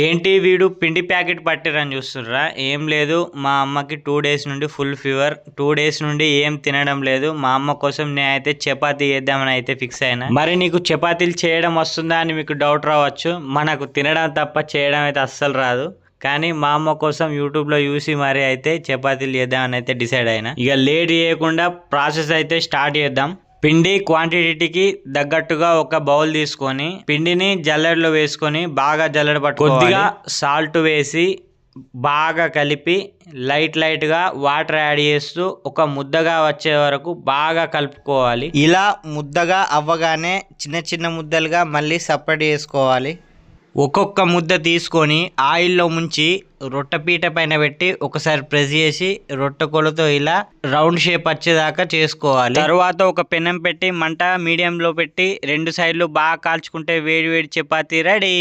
ఏంటి వీడు పిండి ప్యాకెట్ పట్టిరని చూస్తుర్రా? ఏం లేదు, మా అమ్మకి 2 డేస్ నుండి ఫుల్ ఫీవర్. 2 డేస్ నుండి ఏం తినడం లేదు. మా అమ్మ కోసం నేనైతే చపాతీ చేద్దామని అయితే ఫిక్స్ అయినా. మరి నీకు చపాతీలు చేయడం వస్తుందా అని మీకు డౌట్ రావచ్చు. మనకు తినడం తప్ప చేయడం అయితే అస్సలు రాదు. కానీ మా అమ్మ కోసం యూట్యూబ్లో చూసి మరి అయితే చపాతీలు చేద్దామని అయితే డిసైడ్ అయినా. ఇక లేట్ చేయకుండా ప్రాసెస్ అయితే స్టార్ట్ చేద్దాం. పిండి క్వాంటిటీకి తగ్గట్టుగా ఒక బౌల్ తీసుకొని పిండిని జల్లెడలో వేసుకొని బాగా జల్లెడ పట్టుకోవాలి. కొద్దిగా సాల్ట్ వేసి బాగా కలిపి లైట్ గా వాటర్ యాడ్ చేస్తూ ఒక ముద్దగా వచ్చే వరకు బాగా కలుపుకోవాలి. ఇలా ముద్దగా అవ్వగానే చిన్న చిన్న ముద్దలుగా మళ్ళీ సపరేట్ చేసుకోవాలి. ఒక్కొక్క ముద్ద తీసుకొని ఆయిల్లో ముంచి రొట్టెపీట పైన పెట్టి ఒకసారి ప్రెస్ చేసి రొట్టె కొలతో ఇలా రౌండ్ షేప్ వచ్చేదాకా చేసుకోవాలి. తర్వాత ఒక పెనం పెట్టి మంట మీడియంలో పెట్టి 2 సైడ్లు బాగా కాల్చుకుంటే వేడి వేడి చపాతీ రెడీ.